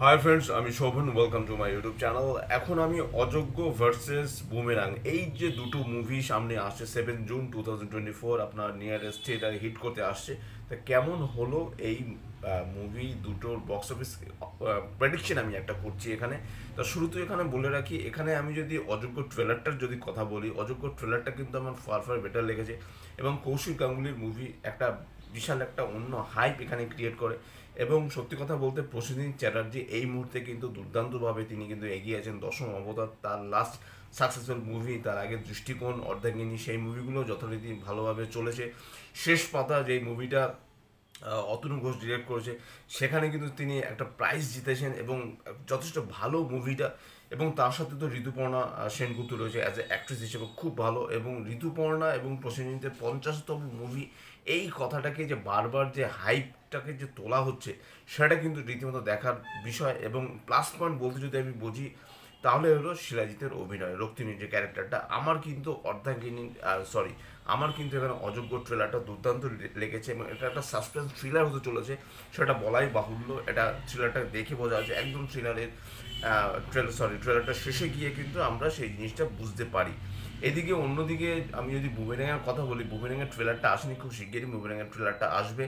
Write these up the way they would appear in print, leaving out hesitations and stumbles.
High friends, আমি Shovon. Welcome to my YouTube channel. এখন আমি অযোগ্য ভার্সেস বুমেরাং, এই যে দুটো মুভি সামনে আসছে 7 জুন 2024, আপনার নিয়ারেস্ট থিয়েটারে হিট করতে আসছে। তা কেমন হলো এই মুভি দুটোর বক্স অফিস প্রেডিকশন আমি একটা করছি এখানে। তা শুরুতে এখানে বলে রাখি, এখানে আমি যদি অযোগ্য ট্রেলারটার যদি কথা বলি, অযোগ্য ট্রেলারটা কিন্তু আমার ফার ফার বেটার লেগেছে। এবং কৌশিক গাঙ্গুলির মুভি একটা বিশাল একটা অন্য হাইপ এখানে ক্রিয়েট করে। এবং সত্যি কথা বলতে প্রসেনজিৎ চ্যাটার্জি এই মুহূর্তে কিন্তু দুর্দান্তভাবে তিনি কিন্তু এগিয়ে আছেন। দশম অবতার তার লাস্ট সাকসেসফুল মুভি, তার আগে দৃষ্টিকোণ, অর্ধাঙ্গিনী, সেই মুভিগুলো যথারীতি ভালোভাবে চলেছে। শেষ পাতা যেই মুভিটা অতনু ঘোষ ডিরেক্ট করেছে, সেখানে কিন্তু তিনি একটা প্রাইজ জিতেছেন এবং যথেষ্ট ভালো মুভিটা। এবং তার সাথে তো ঋতুপর্ণা সেনগুপ্ত রয়েছে অ্যাজ এ অ্যাক্ট্রেস হিসেবে খুব ভালো। এবং ঋতুপর্ণা এবং প্রসেনজিতের 50তম মুভি, এই কথাটাকে যে বারবার যে হাইপটাকে যে তোলা হচ্ছে, সেটা কিন্তু রীতিমতো দেখার বিষয়। এবং প্লাস পয়েন্ট বলতে যদি আমি বুঝি, তাহলে হলো শিলাজিতের অভিনয়, রক্তিমের যে ক্যারেক্টারটা। আমার কিন্তু অর্ধাঙ্গিনী সরি আমার কিন্তু এখানে অযোগ্য ট্রেলারটা দুর্দান্ত লেগেছে। এবং এটা একটা সাসপেন্স থ্রিলার হতে চলেছে, সেটা বলাই বাহুল্য। এটা থ্রিলারটা দেখে বোঝা যাচ্ছে একদম থ্রিলারের ট্রেলারটা শেষে গিয়ে কিন্তু আমরা সেই জিনিসটা বুঝতে পারি। এদিকে অন্যদিকে আমি যদি বুমেরাঙের কথা বলি, বুমেরাঙের ট্রেলারটা আসেনি, খুব শিগগিরই বুমেরাঙের ট্রেলারটা আসবে।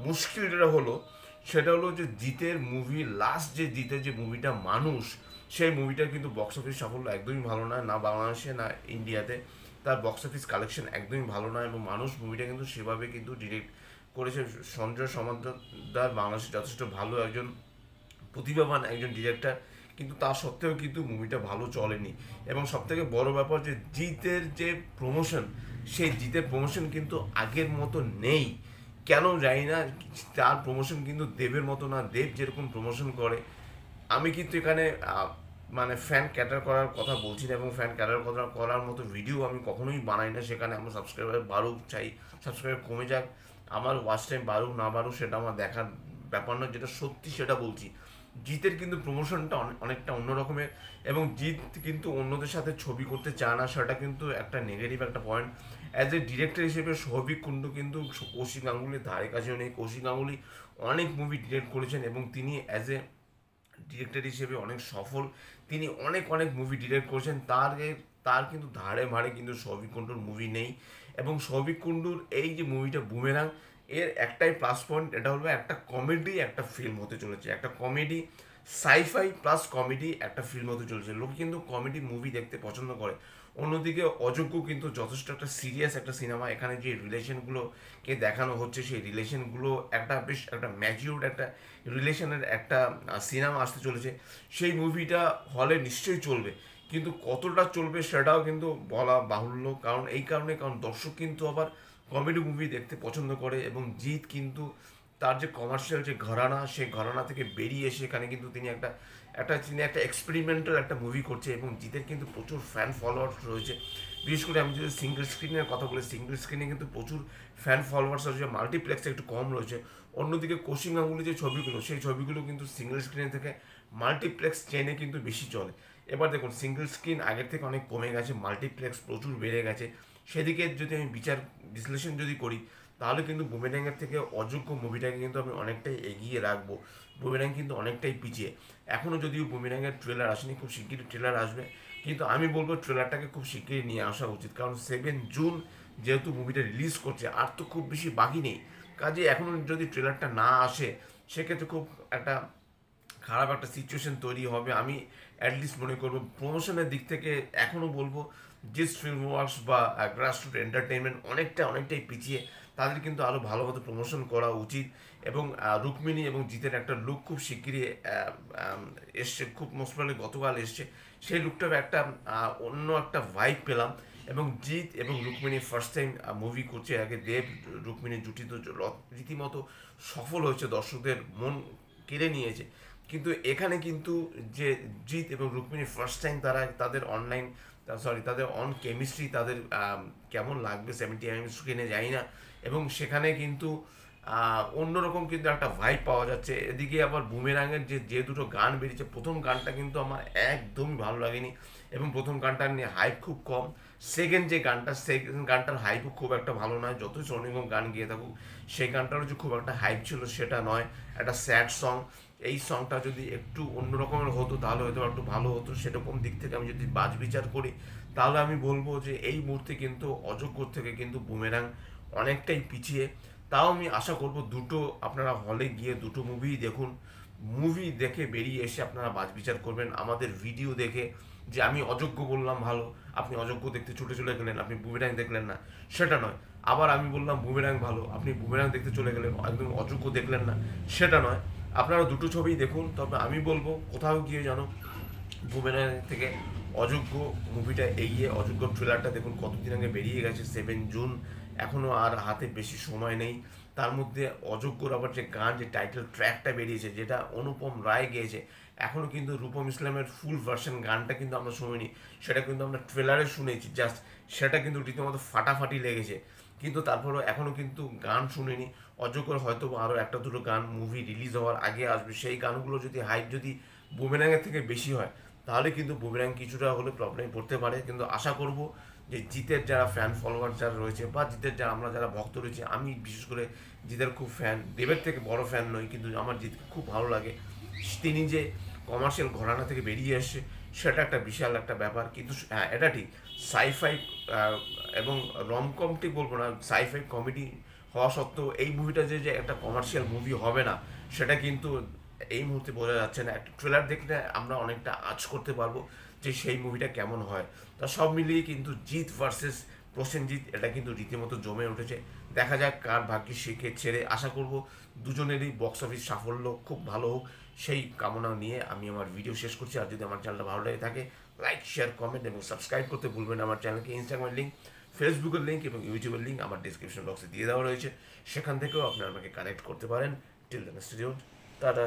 মুশকিল যেটা হলো, সেটা হলো যে জিতের মুভি, লাস্ট যে জিতের যে মুভিটা মানুষ, সেই মুভিটা কিন্তু বক্স অফিস সাফল্য একদমই ভালো নয়, না বাংলাদেশে না ইন্ডিয়াতে। তার বক্স অফিস কালেকশন একদমই ভালো নয়। এবং মানুষ মুভিটা কিন্তু সেভাবে কিন্তু ডিরেক্ট করেছে সঞ্জয় সমাদ্দার, বাংলাদেশে যথেষ্ট ভালো একজন প্রতিভাবান একজন ডিরেক্টর, কিন্তু তা সত্ত্বেও কিন্তু মুভিটা ভালো চলেনি। এবং সবথেকে বড় ব্যাপার যে জিতের যে প্রমোশন, সেই জিতের প্রমোশন কিন্তু আগের মতো নেই। কেন জানি না, তার প্রমোশন কিন্তু দেবের মতো না। দেব যেরকম প্রমোশন করে, আমি কিন্তু এখানে মানে ফ্যান ক্যাটার করার কথা বলছি না, এবং ফ্যান ক্যাটার করার মতো ভিডিও আমি কখনোই বানাই না। সেখানে আমার সাবস্ক্রাইবার বাড়ুক, চাই সাবস্ক্রাইবার কমে যাক, আমার ওয়াচ টাইম বাড়ুক না বাড়ুক সেটা আমার দেখার ব্যাপার নয়। যেটা সত্যি সেটা বলছি, জিতের কিন্তু প্রমোশনটা অনেকটা অন্য রকমের। এবং জিত কিন্তু অন্যদের সাথে ছবি করতে চায় না, সেটা কিন্তু একটা নেগেটিভ একটা পয়েন্ট। অ্যাজ এ ডিরেক্টর হিসেবে সৌভিক কুণ্ডু কিন্তু কৌশিক গাঙ্গুলির ধারে কাছেও নেই। কৌশিক গাঙ্গুলি অনেক মুভি ডিরেক্ট করেছেন এবং তিনি অ্যাজ এ ডিরেক্টর হিসেবে অনেক সফল। তিনি অনেক অনেক মুভি ডিরেক্ট করেছেন। তার কিন্তু ধারে ভাড়ে কিন্তু সৌভিক কুণ্ডুর মুভি নেই। এবং সৌভিক কুণ্ডুর এই যে মুভিটা বুমেরাং, এর একটাই প্লাস পয়েন্ট, এটা হলো একটা কমেডি একটা ফিল্ম হতে চলেছে। একটা কমেডি, সাইফাই প্লাস কমেডি একটা ফিল্ম হতে চলেছে। লোক কিন্তু কমেডি মুভি দেখতে পছন্দ করে। অন্যদিকে অযোগ্য কিন্তু যথেষ্ট একটা সিরিয়াস একটা সিনেমা। এখানে যে রিলেশনগুলোকে দেখানো হচ্ছে, সেই রিলেশনগুলো একটা বেশ একটা ম্যাচিউরড একটা রিলেশনের একটা সিনেমা আসতে চলেছে। সেই মুভিটা হলে নিশ্চয়ই চলবে, কিন্তু কতটা চলবে সেটাও কিন্তু বলা বাহুল্য। কারণ এই কারণ দর্শক কিন্তু আবার কমেডি মুভি দেখতে পছন্দ করে। এবং জিৎ কিন্তু তার যে কমার্শিয়াল যে ঘরানা, সেই ঘরানা থেকে বেরিয়ে এসে এখানে কিন্তু তিনি একটা এক্সপেরিমেন্টাল একটা মুভি করছে। এবং জিতের কিন্তু প্রচুর ফ্যান ফলোয়ার্স রয়েছে। বিশেষ করে আমি যদি সিঙ্গেল স্ক্রিনের কথা বলি, সিঙ্গেল স্ক্রিনে কিন্তু প্রচুর ফ্যান ফলোয়ার্স রয়েছে, মাল্টিপ্লেক্সে একটু কম রয়েছে। অন্যদিকে কৌশিক গাঙ্গুলি যে ছবিগুলো, সেই ছবিগুলো কিন্তু সিঙ্গেল স্ক্রিনে থেকে মাল্টিপ্লেক্স চেনে কিন্তু বেশি চলে। এবার দেখুন, সিঙ্গেল স্ক্রিন আগের থেকে অনেক কমে গেছে, মাল্টিপ্লেক্স প্রচুর বেড়ে গেছে। সেদিকে যদি আমি বিশ্লেষণ যদি করি, তাহলে কিন্তু বুমেরাঙের থেকে অযোগ্য মুভিটাকে কিন্তু আমি অনেকটাই এগিয়ে রাখবো। বুমেরাং কিন্তু অনেকটাই পিছিয়ে এখনও, যদিও বুমেরাঙের ট্রেলার আসেনি, খুব শিগগিরই ট্রেলার আসবে। কিন্তু আমি বলবো ট্রেলারটাকে খুব শিগগিরই নিয়ে আসা উচিত, কারণ 7 জুন যেহেতু মুভিটা রিলিজ করছে, আর তো খুব বেশি বাকি নেই। কাজে এখনও যদি ট্রেলারটা না আসে, সেক্ষেত্রে খুব একটা খারাপ একটা সিচুয়েশন তৈরি হবে। আমি অ্যাটলিস্ট মনে করবো প্রমোশনের দিক থেকে এখনও বলবো জিস ফিল্ম ওয়ার্কস বা গ্রাসরুট এন্টারটেনমেন্ট অনেকটাই পিছিয়ে। তাদের কিন্তু আরও ভালো মতো প্রমোশন করা উচিত। এবং রুক্মিণী এবং জিতের একটা লুক খুব শিগগিরই এসছে, খুব মোস্ট প্রবাবলি গতকাল এসছে। সেই লুকটার একটা অন্য একটা ভাইব পেলাম। এবং জিৎ এবং রুক্মিণী ফার্স্ট টাইম মুভি করছে। আগে দেব রুক্মিণীর জুটি তো রীতিমতো সফল হয়েছে, দর্শকদের মন কেড়ে নিয়েছে। কিন্তু এখানে কিন্তু যে জিৎ এবং রুক্মিণী ফার্স্ট টাইম তাদের তাদের অন কেমিস্ট্রি, তাদের কেমন লাগবে 70 mm স্ক্রিনে, জানি না। এবং সেখানে কিন্তু অন্যরকম কিন্তু একটা ভাইব পাওয়া যাচ্ছে। এদিকে আবার বুমেরাঙের যে দুটো গান বেরিয়েছে, প্রথম গানটা কিন্তু আমার একদমই ভালো লাগেনি এবং প্রথম গানটা নিয়ে হাইপ খুব কম। সেকেন্ড গানটার হাইপও খুব একটা ভালো নয়, যতই সোনু নিগম গান গিয়ে থাকুক সেই গানটারও যে খুব একটা হাইপ ছিল সেটা নয়, একটা স্যাড সং। এই সংটা যদি একটু অন্য রকমের হতো তাহলে হয়তো একটু ভালো হতো। সেরকম দিক থেকে আমি যদি বাজ বিচার করি তাহলে আমি বলবো যে এই মুহূর্তে কিন্তু অযোগ্য থেকে কিন্তু বুমেরাং অনেকটাই পিছিয়ে। তাও আমি আশা করব দুটো আপনারা হলে গিয়ে দুটো মুভি দেখুন, মুভি দেখে বেরিয়ে এসে আপনারা বাজ বিচার করবেন। আমাদের ভিডিও দেখে যে আমি অযোগ্য বললাম ভালো, আপনি অযোগ্য দেখতে ছুটে চলে গেলেন, আপনি বুমেরাং দেখলেন না, সেটা নয়। আবার আমি বললাম বুমেরাং ভালো, আপনি বুমেরাং দেখতে চলে গেলেন, একদম অযোগ্য দেখলেন না, সেটা নয়। আপনারা দুটো ছবিই দেখুন। তবে আমি বলবো কোথাও গিয়ে জানো বুমেরাং থেকে অযোগ্য মুভিটা এগিয়ে। অযোগ্য ট্রেলারটা দেখুন কতদিন আগে বেরিয়ে গেছে, 7 জুন, এখনও আর হাতে বেশি সময় নেই। তার মধ্যে অযোগ্যর আবার যে গান, যে টাইটেল ট্র্যাকটা বেরিয়েছে যেটা অনুপম রায় গেয়েছে, এখনও কিন্তু রূপম ইসলামের ফুল ভার্সন গানটা কিন্তু আমরা শুনিনি, সেটা কিন্তু আমরা ট্রেলারে শুনেছি জাস্ট। সেটা কিন্তু রীতিমতো ফাটাফাটি লেগেছে, কিন্তু তারপরেও এখনও কিন্তু গান শুনিনি। অযোগ্যর হয়তো আরও একটা দুটো গান মুভি রিলিজ হওয়ার আগে আসবে, সেই গানগুলো যদি হাইপ যদি বুমেরাঙের থেকে বেশি হয় তাহলে কিন্তু বুমেরাং কিছুটা হলে প্রবলেমে পড়তে পারে। কিন্তু আশা করব যে জিতের যারা ফ্যান ফলোয়ার যারা রয়েছে বা জিতের যারা আমরা যারা ভক্ত রয়েছে, আমি বিশেষ করে জিতের খুব ফ্যান, দেবের থেকে বড় ফ্যান নই, কিন্তু আমার জিতকে খুব ভালো লাগে। তিনি যে কমার্শিয়াল ঘরানা থেকে বেরিয়ে এসছে সেটা একটা বিশাল একটা ব্যাপার। কিন্তু হ্যাঁ, এটা ঠিক, সাইফাই এবং রমকম ঠিক বলবো না, সাইফাই কমেডি হওয়া সত্ত্বেও এই মুভিটা যে একটা কমার্শিয়াল মুভি হবে না সেটা কিন্তু এই মুহূর্তে বোঝা যাচ্ছে না। একটা ট্রেলার দেখলে আমরা অনেকটা আঁচ করতে পারবো যে সেই মুভিটা কেমন হয়। তা সব মিলিয়ে কিন্তু জিৎ ভার্সেস প্রসেনজিৎ এটা কিন্তু রীতিমতো জমে উঠেছে। দেখা যাক কার ভাগ্যে শিখে ছেড়ে। আশা করব দুজনেরই বক্স অফিস সাফল্য খুব ভালো হোক, সেই কামনা নিয়ে আমি আমার ভিডিও শেষ করছি। আর যদি আমার চ্যানেলটা ভালো লাগে থাকে লাইক শেয়ার কমেন্ট এবং সাবস্ক্রাইব করতে ভুলবেন না আমার চ্যানেলকে। ইনস্টাগ্রামের লিঙ্ক, ফেসবুকের লিঙ্ক এবং ইউটিউবের লিঙ্ক আমার ডিসক্রিপশন বক্সে দিয়ে দেওয়া রয়েছে, সেখান থেকেও আপনি আমাকে কানেক্ট করতে পারেন। Till then stay tuned, tata.